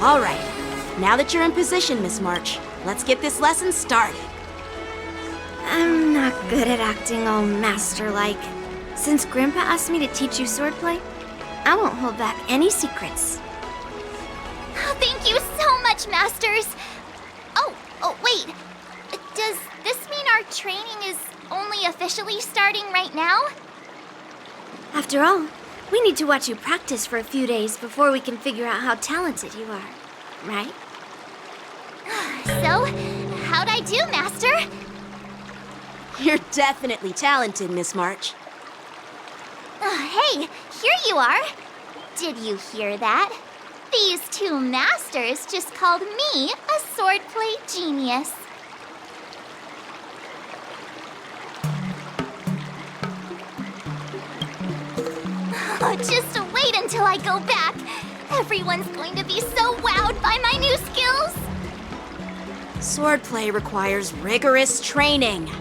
All right. Now that you're in position, Miss March, let's get this lesson started. I'm not good at acting all master-like. Since Grandpa asked me to teach you swordplay, I won't hold back any secrets. Thank you so much, Masters! Oh, wait. Does this mean our training is only officially starting right now? After all, we need to watch you practice for a few days before we can figure out how talented you are, right? So, how'd I do, Master? You're definitely talented, Miss March. Hey, here you are. Did you hear that? These two masters just called me a swordplay genius. Oh, just wait until I go back. Everyone's going to be so wowed by my new skills. Swordplay requires rigorous training.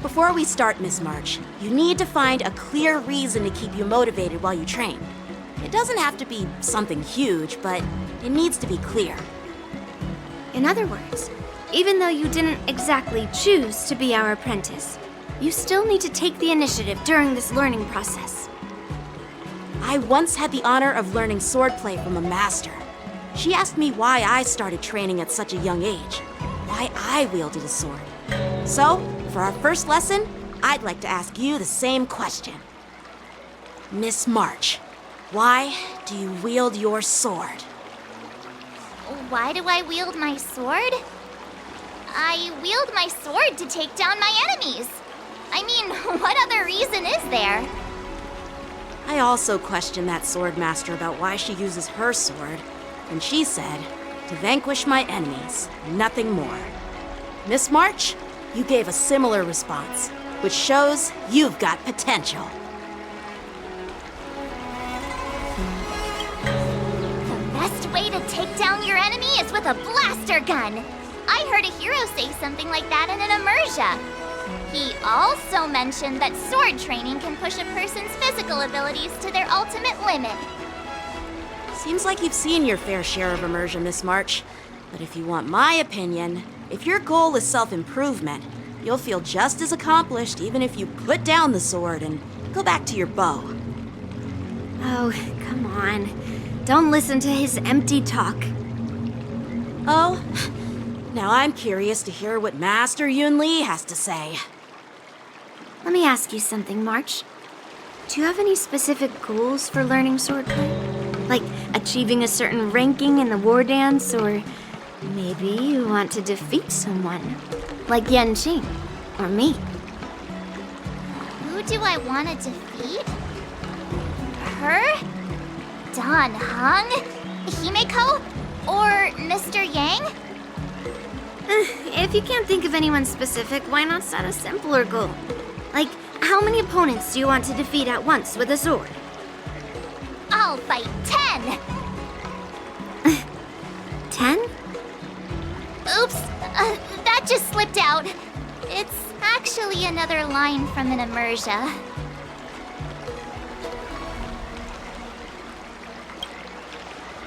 Before we start, Miss March, you need to find a clear reason to keep you motivated while you train. It doesn't have to be something huge, but it needs to be clear. In other words, even though you didn't exactly choose to be our apprentice, you still need to take the initiative during this learning process. I once had the honor of learning swordplay from a master. She asked me why I started training at such a young age, why I wielded a sword. So, for our first lesson, I'd like to ask you the same question. Miss March, why do you wield your sword? Why do I wield my sword? I wield my sword to take down my enemies. I mean, what other reason is there? I also questioned that sword master about why she uses her sword, and she said, to vanquish my enemies, nothing more. Miss March, you gave a similar response, which shows you've got potential. The best way to take down your enemy is with a blaster gun. I heard a hero say something like that in an immersion. He also mentioned that sword training can push a person's physical abilities to their ultimate limit. Seems like you've seen your fair share of immersion, Miss March. But if you want my opinion, if your goal is self-improvement, you'll feel just as accomplished even if you put down the sword and go back to your bow. Oh, come on. Don't listen to his empty talk. Oh, now I'm curious to hear what Master Yunli has to say. Let me ask you something, March. Do you have any specific goals for learning swordplay? Like achieving a certain ranking in the Wardance, or maybe you want to defeat someone, like Yanqing, or me. Who do I want to defeat? Her? Dan Heng? Himeko? Or Mr. Yang? If you can't think of anyone specific, why not set a simpler goal? Like, how many opponents do you want to defeat at once with a sword? I'll fight 10! 10? Oops, that just slipped out. It's actually another line from an immersion.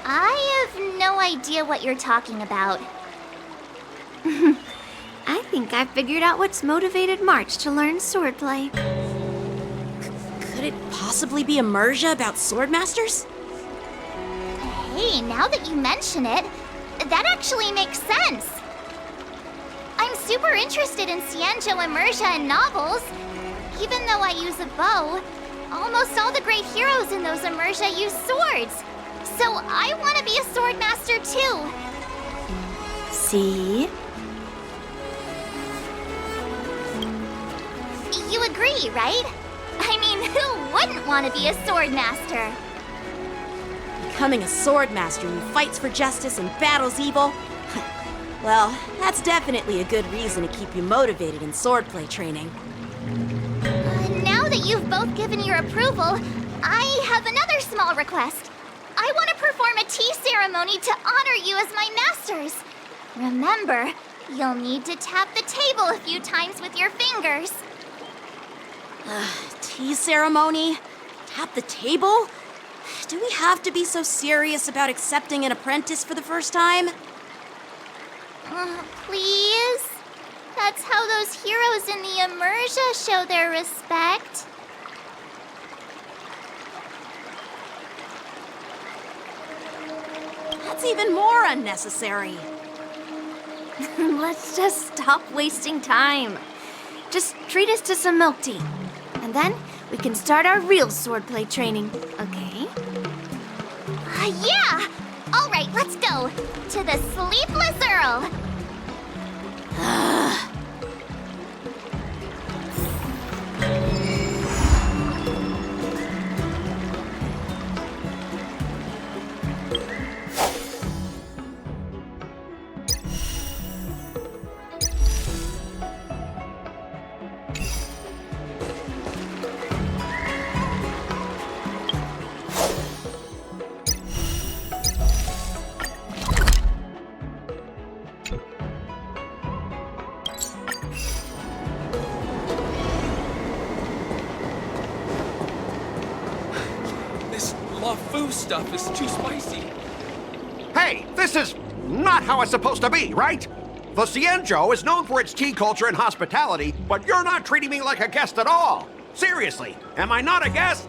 I have no idea what you're talking about. I think I figured out what's motivated March to learn swordplay. Could it possibly be immersion about swordmasters? Hey, now that you mention it, that actually makes sense. I'm super interested in Xianzhou immersion and novels. Even though I use a bow, almost all the great heroes in those immersion use swords. So I want to be a swordmaster too. See? You agree, right? I mean, who wouldn't want to be a swordmaster? Becoming a swordmaster who fights for justice and battles evil? Well, that's definitely a good reason to keep you motivated in swordplay training. Now that you've both given your approval, I have another small request. I want to perform a tea ceremony to honor you as my masters. Remember, you'll need to tap the table a few times with your fingers. Tea ceremony? Tap the table? Do we have to be so serious about accepting an apprentice for the first time? Please? That's how those heroes in the Immersia show their respect. That's even more unnecessary. Let's just stop wasting time. Just treat us to some milk tea. And then we can start our real swordplay training, okay? Yeah! All right, let's go. To the Sleepless Earl. Stuff is too spicy. Hey, this is not how it's supposed to be, right? The Xianzhou is known for its tea culture and hospitality, but you're not treating me like a guest at all. Seriously, am I not a guest?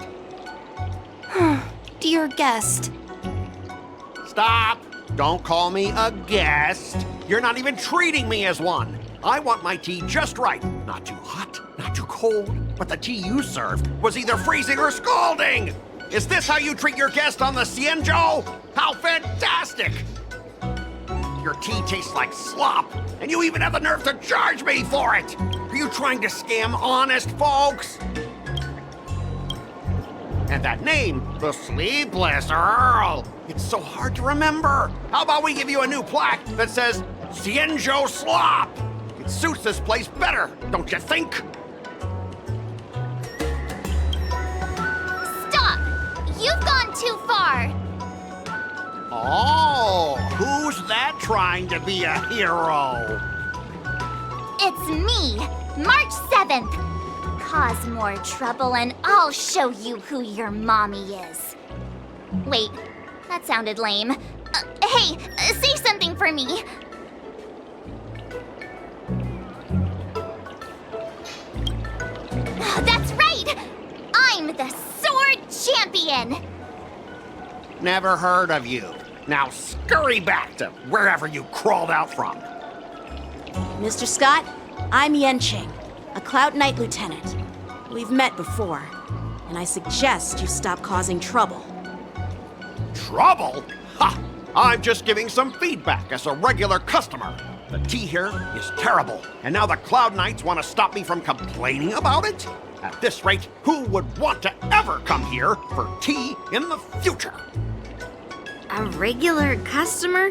Dear guest. Stop! Don't call me a guest. You're not even treating me as one. I want my tea just right. Not too hot, not too cold, but the tea you served was either freezing or scalding! Is this how you treat your guest on the Xianzhou? How fantastic! Your tea tastes like slop, and you even have the nerve to charge me for it! Are you trying to scam honest folks? And that name, the Sleepless Earl, it's so hard to remember. How about we give you a new plaque that says Xianzhou Slop? It suits this place better, don't you think? You've gone too far! Oh, who's that trying to be a hero? It's me, March 7th. Cause more trouble and I'll show you who your mommy is. Wait, that sounded lame. Hey, say something for me. That's right! I'm the Sword Champion! Never heard of you. Now scurry back to wherever you crawled out from. Mr. Skott, I'm Yanqing, a Cloud Knight Lieutenant. We've met before, and I suggest you stop causing trouble. Trouble? Ha! I'm just giving some feedback as a regular customer. The tea here is terrible, and now the Cloud Knights want to stop me from complaining about it? At this rate, who would want to ever come here for tea in the future? A regular customer?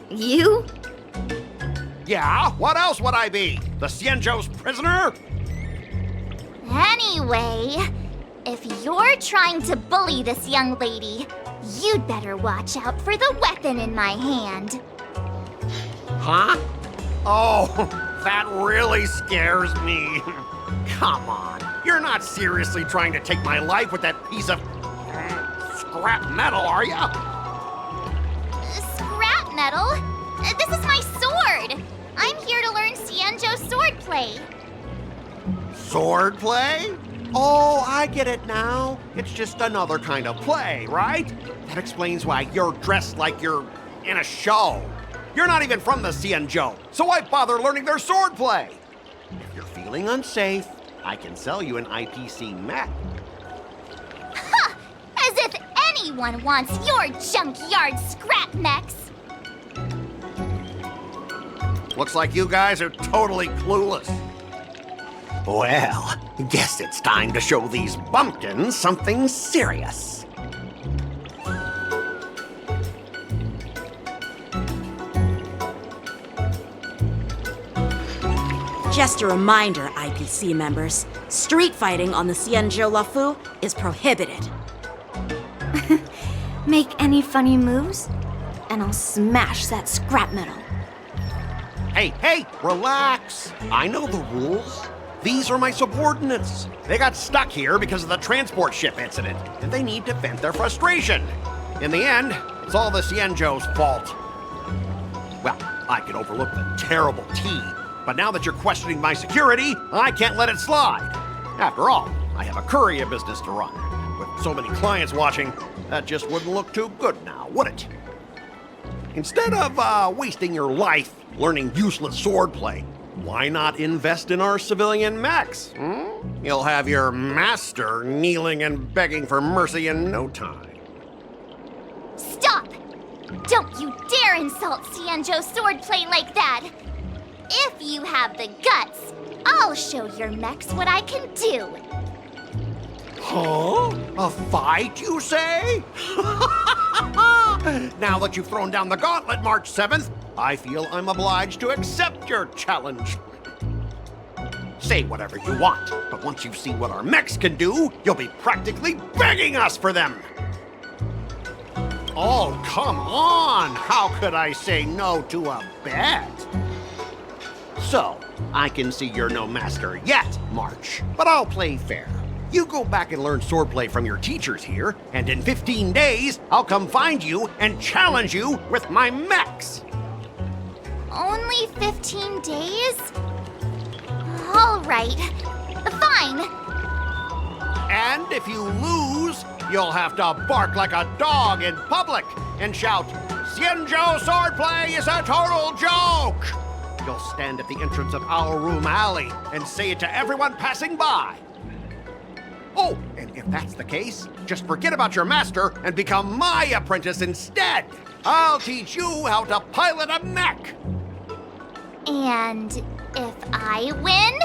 You? Yeah, what else would I be? The Xianzhou's prisoner? Anyway, if you're trying to bully this young lady, you'd better watch out for the weapon in my hand. Huh? Oh, that really scares me. Come on, you're not seriously trying to take my life with that piece of scrap metal, are ya? Scrap metal? This is my sword! I'm here to learn Xianzhou swordplay. Swordplay? Oh, I get it now. It's just another kind of play, right? That explains why you're dressed like you're in a show. You're not even from the Xianzhou, so why bother learning their swordplay? If you're feeling unsafe, I can sell you an IPC mech. Ha! As if anyone wants your junkyard scrap mechs! Looks like you guys are totally clueless. Well, guess it's time to show these bumpkins something serious. Just a reminder, IPC members, street fighting on the Xianzhou Lafu is prohibited. Make any funny moves, and I'll smash that scrap metal. Hey, relax. I know the rules. These are my subordinates. They got stuck here because of the transport ship incident, and they need to vent their frustration. In the end, it's all the Xianzhou's fault. Well, I can overlook the terrible tea, but now that you're questioning my security, I can't let it slide. After all, I have a courier business to run. With so many clients watching, that just wouldn't look too good now, would it? Instead of wasting your life learning useless swordplay, why not invest in our civilian mechs? You'll have your master kneeling and begging for mercy in no time. Stop! Don't you dare insult Xianzhou swordplay like that! If you have the guts, I'll show your mechs what I can do. Huh? A fight, you say? Now that you've thrown down the gauntlet, March 7th, I feel I'm obliged to accept your challenge. Say whatever you want, but once you see what our mechs can do, you'll be practically begging us for them. Oh, come on! How could I say no to a bet? So, I can see you're no master yet, March, but I'll play fair. You go back and learn swordplay from your teachers here, and in 15 days, I'll come find you and challenge you with my mechs. Only 15 days? All right. Fine. And if you lose, you'll have to bark like a dog in public and shout, "Xianzhou swordplay is a total joke!" You'll stand at the entrance of our room alley and say it to everyone passing by. Oh, and if that's the case, just forget about your master and become my apprentice instead. I'll teach you how to pilot a mech. And if I win?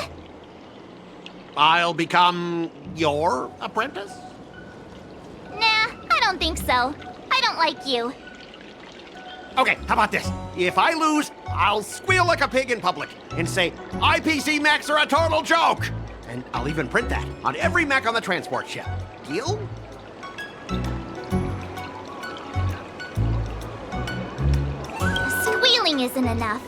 I'll become your apprentice? Nah, I don't think so. I don't like you. Okay, how about this? If I lose, I'll squeal like a pig in public and say, IPC mechs are a total joke! And I'll even print that on every mech on the transport ship. Deal? Squealing isn't enough.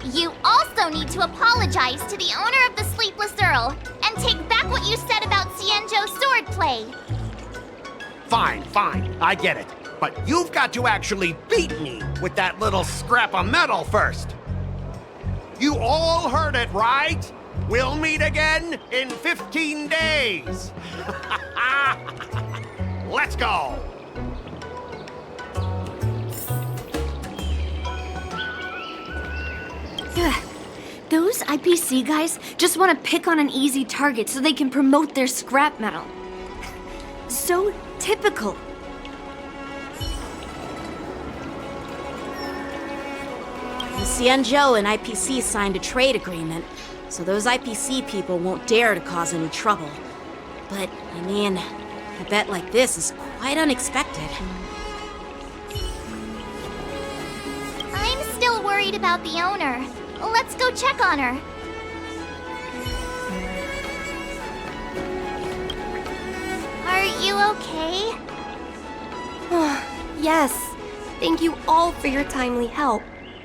You also need to apologize to the owner of the Sleepless Earl and take back what you said about Xianzhou swordplay. Fine, I get it. But you've got to actually beat me with that little scrap of metal first. You all heard it, right? We'll meet again in 15 days. Let's go. Those IPC guys just want to pick on an easy target so they can promote their scrap metal. So typical. The Xianzhou and IPC signed a trade agreement, so those IPC people won't dare to cause any trouble. But, I mean, a bet like this is quite unexpected. I'm still worried about the owner. Let's go check on her. Are you okay? Yes. Thank you all for your timely help.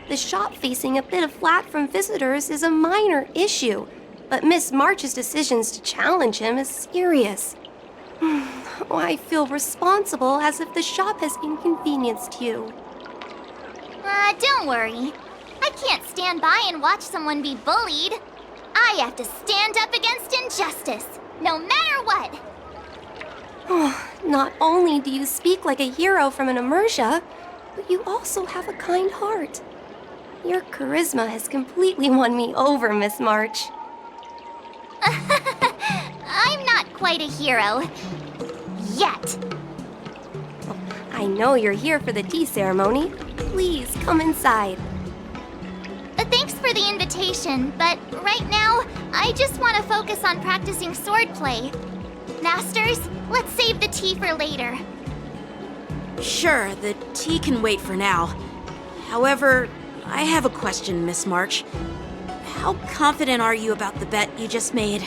The shop facing a bit of flack from visitors is a minor issue, but Miss March's decisions to challenge him is serious. I feel responsible as if the shop has inconvenienced you. Don't worry. I can't stand by and watch someone be bullied. I have to stand up against injustice, no matter what. Not only do you speak like a hero from an immersia, but you also have a kind heart. Your charisma has completely won me over, Miss March. I'm not quite a hero. Yet. I know you're here for the tea ceremony. Please come inside. Thanks for the invitation, but right now, I just want to focus on practicing swordplay. Masters, let's save the tea for later. Sure, the tea can wait for now. However, I have a question, Miss March. How confident are you about the bet you just made?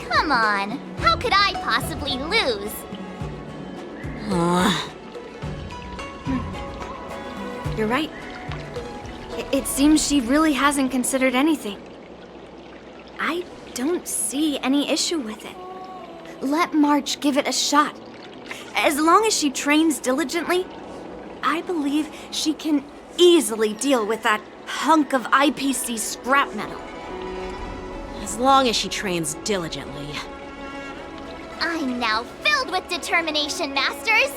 Come on, how could I possibly lose? You're right. It seems she really hasn't considered anything. I don't see any issue with it. Let March give it a shot. As long as she trains diligently, I believe she can easily deal with that hunk of IPC scrap metal. As long as she trains diligently. I'm now filled with determination, Masters!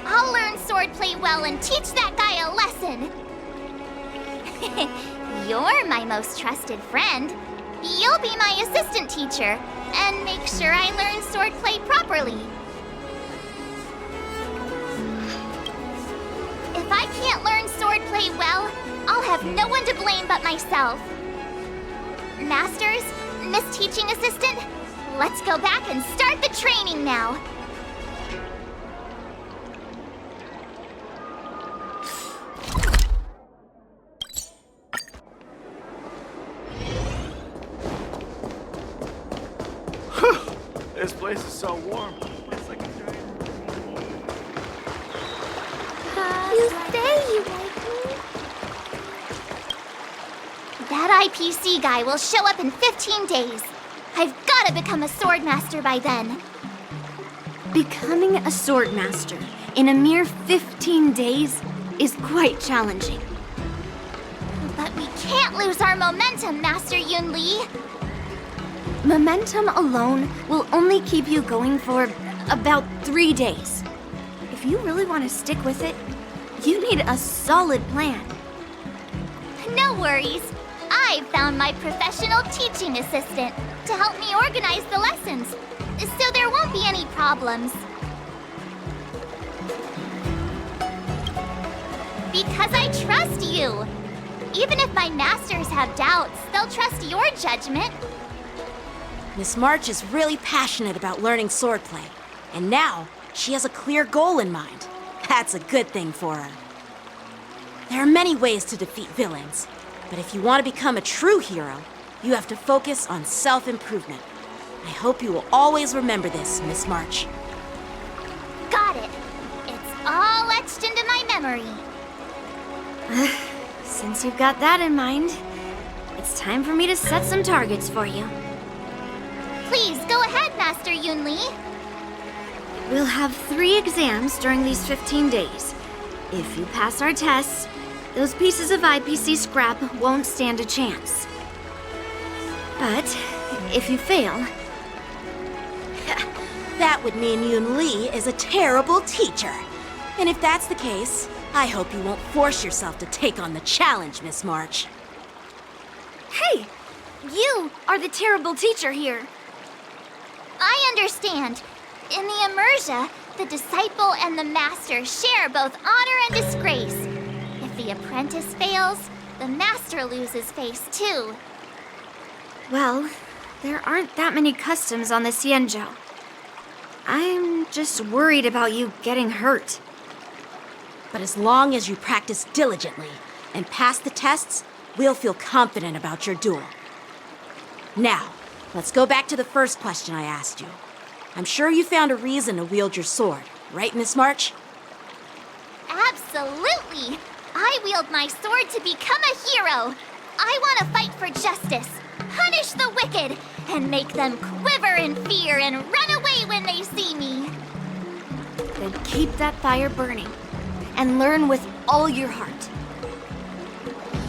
I'll learn swordplay well and teach that guy a lesson! You're my most trusted friend. You'll be my assistant teacher, and make sure I learn swordplay properly. If I can't learn swordplay well, I'll have no one to blame but myself. Masters, Miss Teaching Assistant, let's go back and start the training now. This place is so warm. It's like a giant. You say you like me? That IPC guy will show up in 15 days. I've got to become a swordmaster by then. Becoming a swordmaster in a mere 15 days is quite challenging. But we can't lose our momentum, Master Yunli. Momentum alone will only keep you going for about 3 days. If you really want to stick with it, you need a solid plan. No worries. I've found my professional teaching assistant to help me organize the lessons, so there won't be any problems. Because I trust you. Even if my masters have doubts, they'll trust your judgment. Miss March is really passionate about learning swordplay, and now she has a clear goal in mind. That's a good thing for her. There are many ways to defeat villains, but if you want to become a true hero, you have to focus on self-improvement. I hope you will always remember this, Miss March. Got it. It's all etched into my memory. Since you've got that in mind, it's time for me to set some targets for you. Please, go ahead, Master Yunli. We'll have 3 exams during these 15 days. If you pass our tests, those pieces of IPC scrap won't stand a chance. But if you fail... That would mean Yunli is a terrible teacher. And if that's the case, I hope you won't force yourself to take on the challenge, Miss March. Hey! You are the terrible teacher here. I understand. In the Immersia, the disciple and the master share both honor and disgrace. If the apprentice fails, the master loses face too. Well, there aren't that many customs on the Xianzhou. I'm just worried about you getting hurt. But as long as you practice diligently and pass the tests, we'll feel confident about your duel. Now, let's go back to the first question I asked you. I'm sure you found a reason to wield your sword, right, Miss March? Absolutely! I wield my sword to become a hero. I want to fight for justice, punish the wicked, and make them quiver in fear and run away when they see me. Then keep that fire burning and learn with all your heart.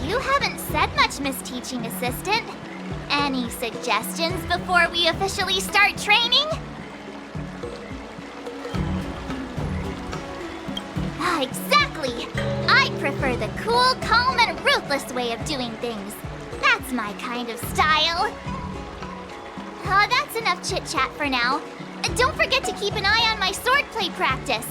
You haven't said much, Miss Teaching Assistant. Any suggestions before we officially start training? Exactly! I prefer the cool, calm, and ruthless way of doing things. That's my kind of style. That's enough chit-chat for now. Don't forget to keep an eye on my swordplay practice.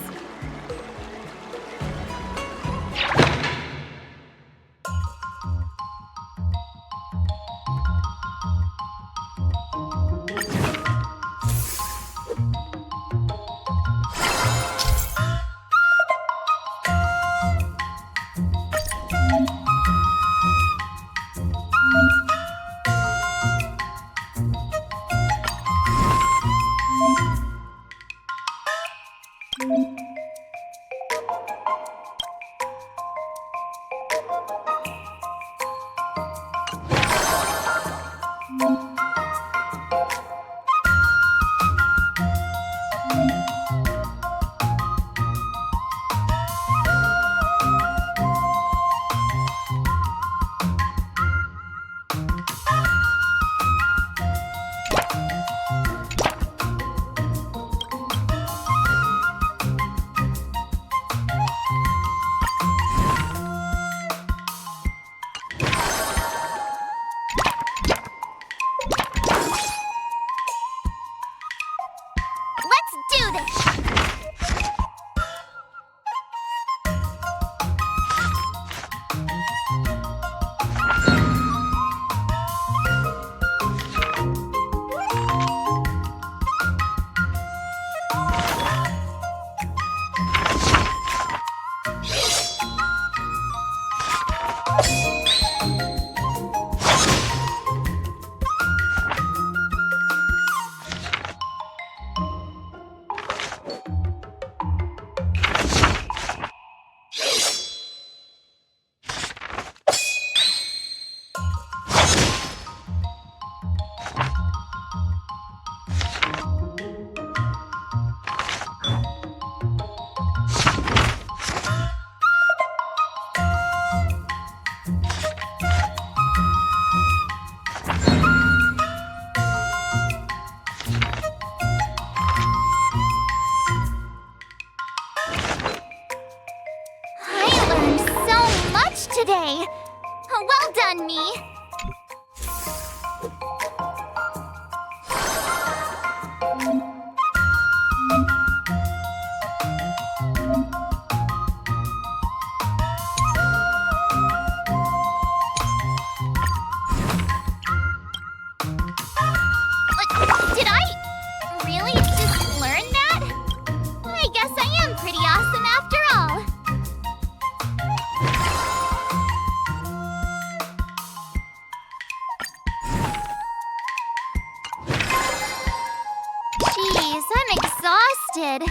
exhausted.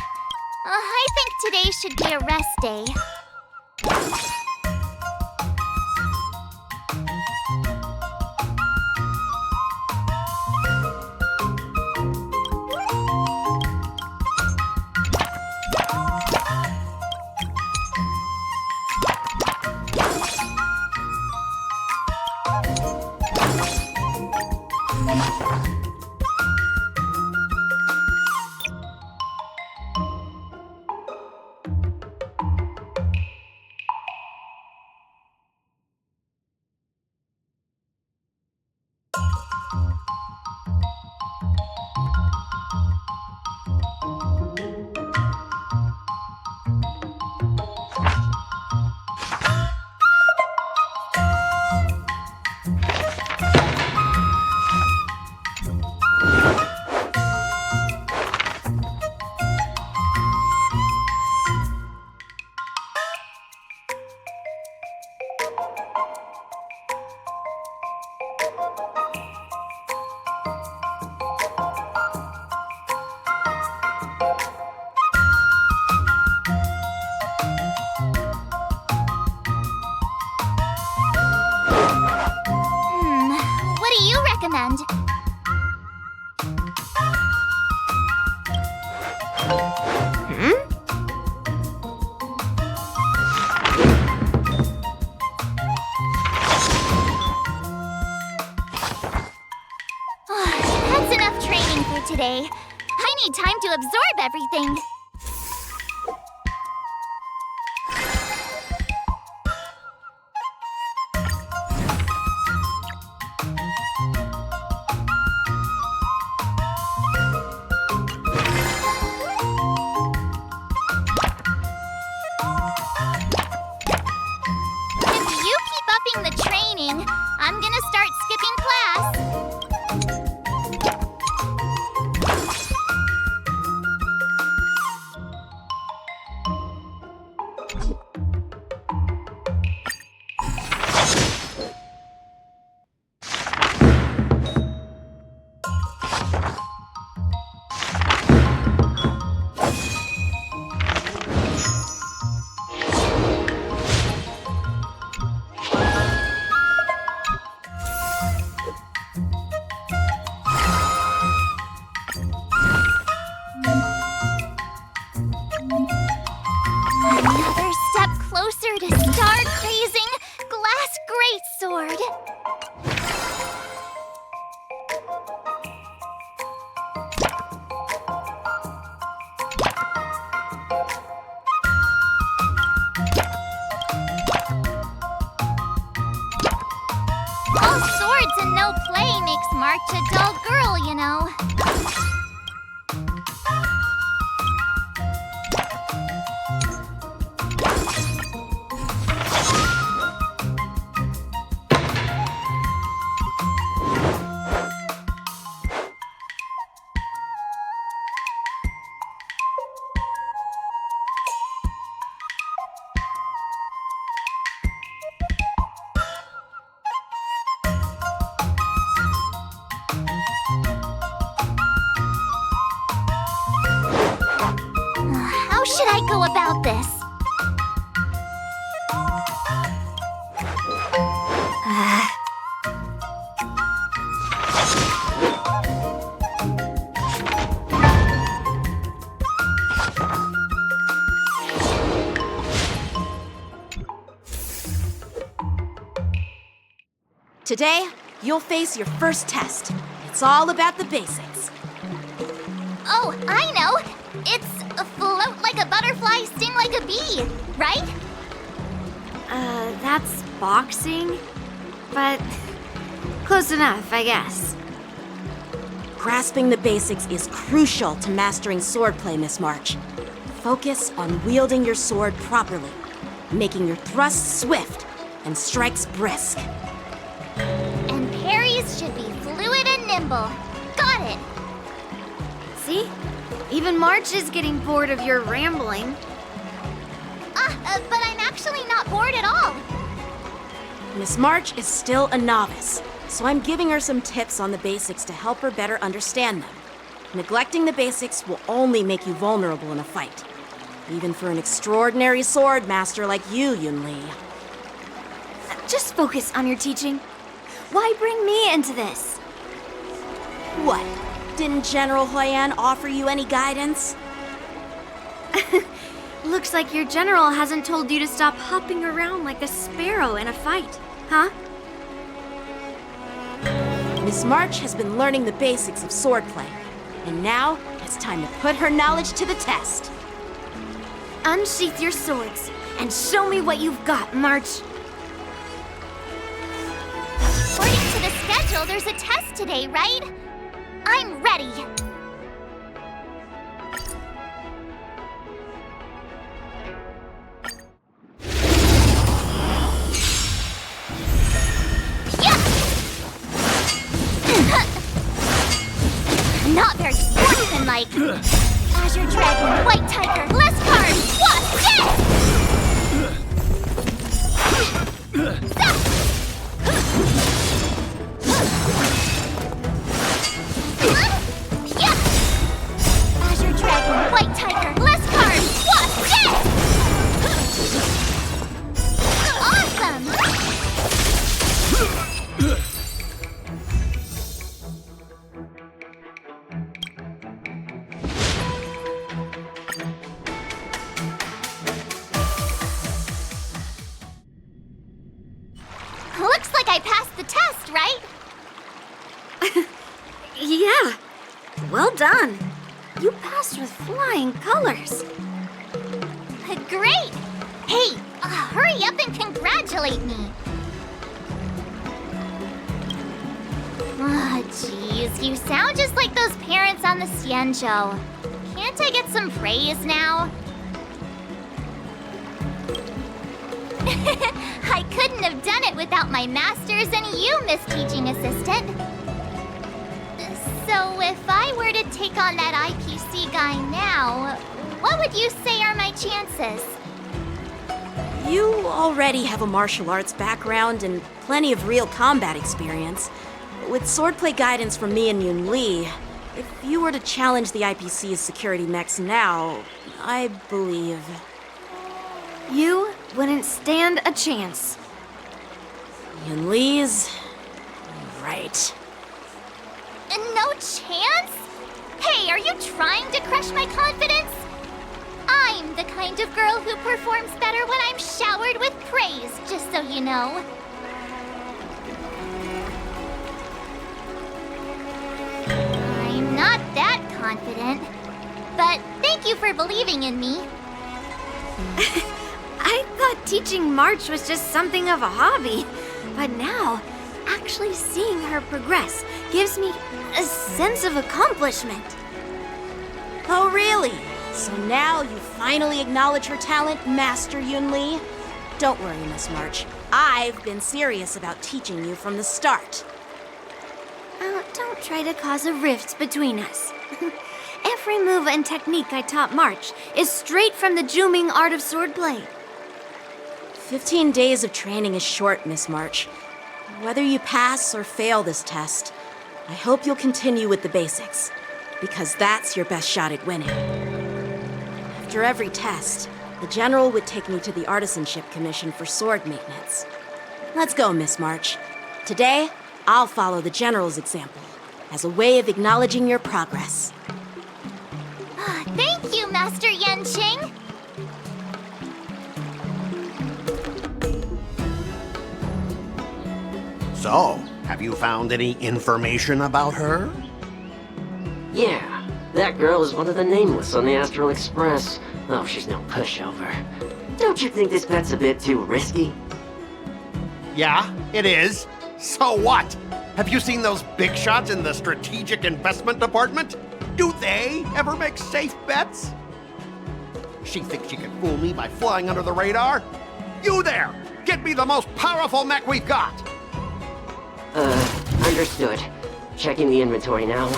I think today should be a rest day. What do you recommend? That's enough training for today. I need time to absorb everything. I'm gonna start skipping class. Another step closer to star-crazing glass greatsword. All swords and no play makes March a dull girl, you know. How should I go about this? Today, you'll face your first test. It's all about the basics. Oh, I know! It's float like a butterfly, sting like a bee, right? That's boxing? But close enough, I guess. Grasping the basics is crucial to mastering swordplay, Miss March. Focus on wielding your sword properly, making your thrusts swift and strikes brisk. And parries should be fluid and nimble. Got it! See? Even March is getting bored of your rambling. But I'm actually not bored at all. Miss March is still a novice, so I'm giving her some tips on the basics to help her better understand them. Neglecting the basics will only make you vulnerable in a fight. Even for an extraordinary sword master like you, Yunli. Just focus on your teaching. Why bring me into this? What? Didn't General Huoyan offer you any guidance? Looks like your general hasn't told you to stop hopping around like a sparrow in a fight, huh? Miss March has been learning the basics of swordplay, and now it's time to put her knowledge to the test. Unsheath your swords and show me what you've got, March. According to the schedule, there's a test today, right? I'm ready. Not very sportsmanlike. Azure Dragon, White Tiger, less cards, what's Azure Dragon, White Tiger, less cards, what's awesome! Looks like I passed the test, right? Yeah, well done. You passed with flying colors. Great! Hey, hurry up and congratulate me. Ah, jeez, you sound just like those parents on the Xianzhou. Can't I get some praise now? I couldn't have done it without my masters and you, Miss Teaching Assistant. So if I were to take on that IPC guy now, what would you say are my chances? You already have a martial arts background and plenty of real combat experience. With swordplay guidance from me and Yunli, if you were to challenge the IPC's security mechs now, I believe... You wouldn't stand a chance. Yunli's... right. No chance? Hey, are you trying to crush my confidence? I'm the kind of girl who performs better when I'm showered with praise, just so you know. I'm not that confident, but thank you for believing in me. I thought teaching March was just something of a hobby, but now, actually seeing her progress gives me a sense of accomplishment. Oh, really? So now you finally acknowledge her talent, Master Yunli? Don't worry, Miss March. I've been serious about teaching you from the start. Don't try to cause a rift between us. Every move and technique I taught March is straight from the Juming art of swordplay. 15 days of training is short, Miss March. Whether you pass or fail this test, I hope you'll continue with the basics, because that's your best shot at winning. After every test, the General would take me to the Artisanship Commission for sword maintenance. Let's go, Miss March. Today, I'll follow the General's example as a way of acknowledging your progress. Thank you, Master Yanqing. So, have you found any information about her? Yeah, that girl is one of the nameless on the Astral Express. Oh, she's no pushover. Don't you think this bet's a bit too risky? Yeah, it is. So what? Have you seen those big shots in the Strategic Investment Department? Do they ever make safe bets? She thinks she can fool me by flying under the radar? You there! Get me the most powerful mech we've got! Understood. Checking the inventory now.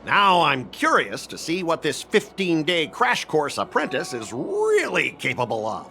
Now I'm curious to see what this 15-day crash course apprentice is really capable of.